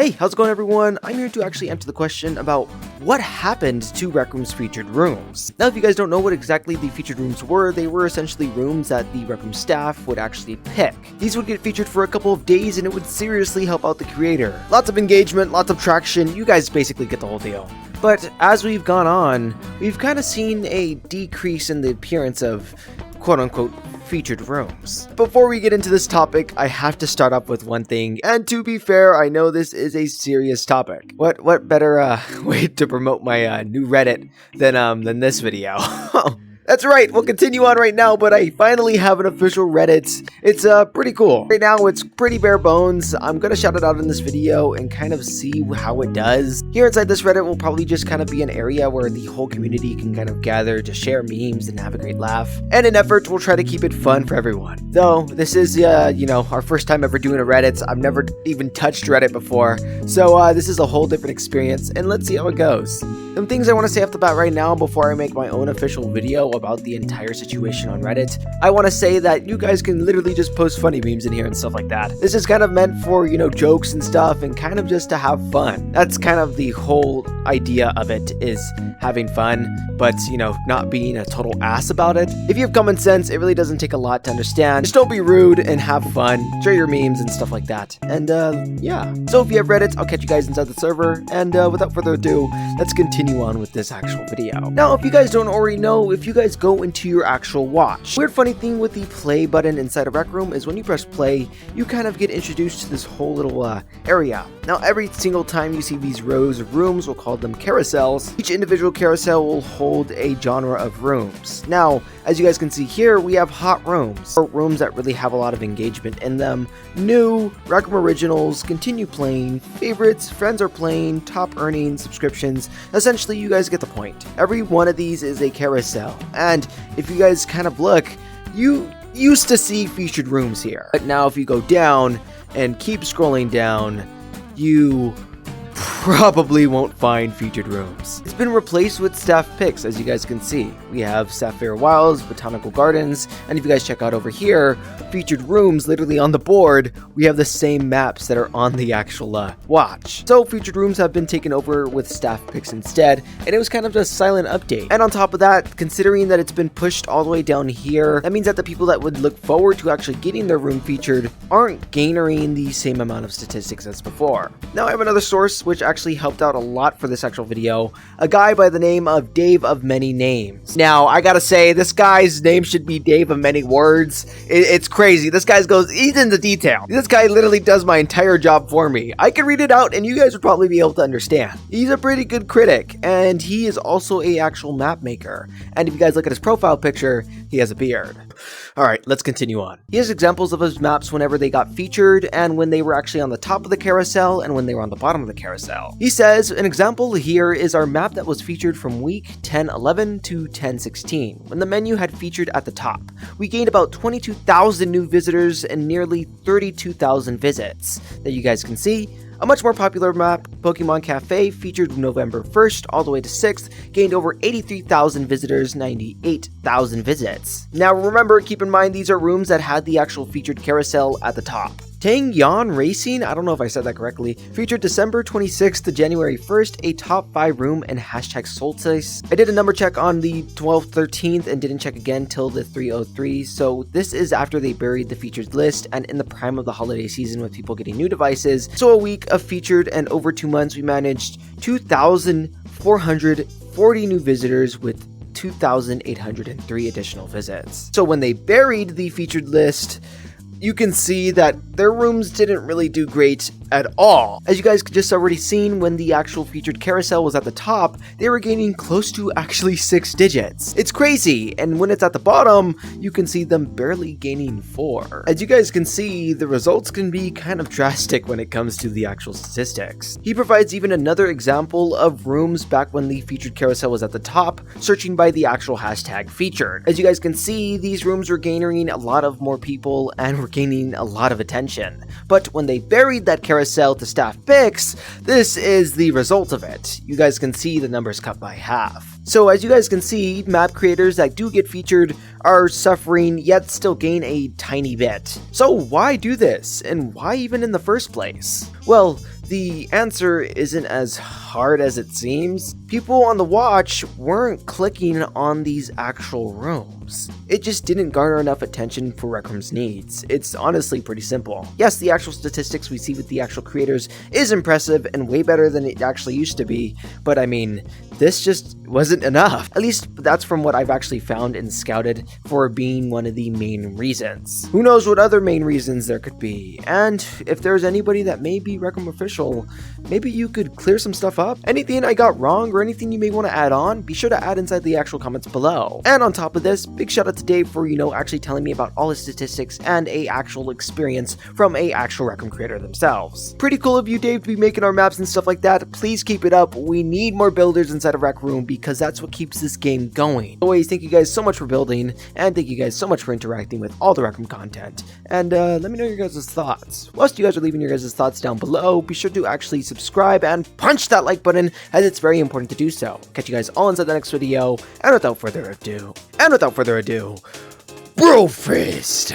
Hey, how's it going everyone? I'm here to actually answer the question about what happened to Rec Room's featured rooms. Now, if you guys don't know what exactly the featured rooms were, they were essentially rooms that the Rec Room staff would actually pick. These would get featured for a couple of days and it would seriously help out the creator. Lots of engagement, lots of traction, you guys basically get the whole deal. But as we've gone on, we've kind of seen a decrease in the appearance of quote-unquote featured rooms. Before we get into this topic, I have to start off with one thing, and to be fair, I know this is a serious topic. What better way to promote my new Reddit than this video? That's right, we'll continue on right now, but I finally have an official Reddit. It's pretty cool. Right now, it's pretty bare bones. I'm gonna shout it out in this video and kind of see how it does. Here inside this Reddit will probably just kind of be an area where the whole community can kind of gather to share memes and have a great laugh. And in effort, we'll try to keep it fun for everyone. Though, this is, our first time ever doing a Reddit. I've never even touched Reddit before. So, this is a whole different experience, and let's see how it goes. Some things I want to say off the bat right now before I make my own official video about the entire situation on Reddit. I want to say that you guys can literally just post funny memes in here and stuff like that. This is kind of meant for, jokes and stuff and kind of just to have fun. That's kind of the whole idea of it, is having fun, but, not being a total ass about it. If you have common sense, it really doesn't take a lot to understand. Just don't be rude and have fun. Share your memes and stuff like that. And, yeah. So if you have Reddit, I'll catch you guys inside the server. And, without further ado, let's continue on with this actual video. Now, if you guys don't already know, if you guys go into your actual watch, weird funny thing with the play button inside a Rec Room is when you press play, you kind of get introduced to this whole little area. Now, every single time you see these rows of rooms, we'll call them carousels. Each individual carousel will hold a genre of rooms. Now, as you guys can see here, we have hot rooms, or rooms that really have a lot of engagement in them. New, Rec Room originals, continue playing, favorites, friends are playing, top earning, subscriptions. Essentially, you guys get the point. Every one of these is a carousel. And if you guys kind of look, you used to see featured rooms here. But now if you go down and keep scrolling down, you probably won't find featured rooms. It's been replaced with staff picks, as you guys can see. We have Sapphire Wilds, Botanical Gardens, and if you guys check out over here, featured rooms literally on the board, we have the same maps that are on the actual watch. So featured rooms have been taken over with staff picks instead, and it was kind of a silent update. And on top of that, considering that it's been pushed all the way down here, that means that the people that would look forward to actually getting their room featured aren't garnering the same amount of statistics as before. Now I have another source which actually helped out a lot for this actual video, a guy by the name of Dave of Many Names. Now, I gotta say, this guy's name should be Dave of Many Words. It's crazy. This guy he's into detail. This guy literally does my entire job for me. I can read it out and you guys would probably be able to understand. He's a pretty good critic, and he is also a actual map maker. And if you guys look at his profile picture, he has a beard. Alright, let's continue on. He has examples of his maps whenever they got featured, and when they were actually on the top of the carousel, and when they were on the bottom of the carousel. He says, an example here is our map that was featured from week 1011 to 1016, when the menu had featured at the top. We gained about 22,000 new visitors and nearly 32,000 visits. That you guys can see. A much more popular map, Pokemon Cafe, featured November 1st all the way to 6th, gained over 83,000 visitors, 98,000 visits. Now remember, keep in mind these are rooms that had the actual featured carousel at the top. Tang Yan Racing, I don't know if I said that correctly, featured December 26th to January 1st, a top 5 room and hashtag Solstice. I did a number check on the 12th, 13th and didn't check again till the 303, so this is after they buried the featured list and in the prime of the holiday season with people getting new devices. So a week of featured and over 2 months we managed 2,440 new visitors with 2,803 additional visits. So when they buried the featured list, you can see that their rooms didn't really do great at all. As you guys just already seen, when the actual featured carousel was at the top, they were gaining close to actually 6 digits. It's crazy, and when it's at the bottom, you can see them barely gaining 4. As you guys can see, the results can be kind of drastic when it comes to the actual statistics. He provides even another example of rooms back when the featured carousel was at the top, searching by the actual hashtag featured. As you guys can see, these rooms were gaining a lot of more people and were gaining a lot of attention. But when they buried that carousel to staff picks, this is the result of it. You guys can see the numbers cut by half. So as you guys can see, map creators that do get featured are suffering yet still gain a tiny bit. So why do this? And why even in the first place? Well, the answer isn't as hard as it seems. People on the watch weren't clicking on these actual rooms. It just didn't garner enough attention for Rec Room's needs. It's honestly pretty simple. Yes, the actual statistics we see with the actual creators is impressive and way better than it actually used to be, but I mean, this just wasn't enough. At least that's from what I've actually found and scouted for being one of the main reasons. Who knows what other main reasons there could be, and if there's anybody that may be Rec Room official, maybe you could clear some stuff up. Anything I got wrong or anything you may want to add on, be sure to add inside the actual comments below. And on top of this, big shout out to Dave for, actually telling me about all his statistics and a actual experience from a actual Rec Room creator themselves. Pretty cool of you, Dave, to be making our maps and stuff like that. Please keep it up. We need more builders inside of Rec Room because that's what keeps this game going. Always, thank you guys so much for building, and thank you guys so much for interacting with all the Rec Room content. And let me know your guys' thoughts. Whilst you guys are leaving your guys' thoughts down below, be sure to actually subscribe and punch that like button, as it's very important to do so. Catch you guys all inside the next video, and without further ado, Bro Fist!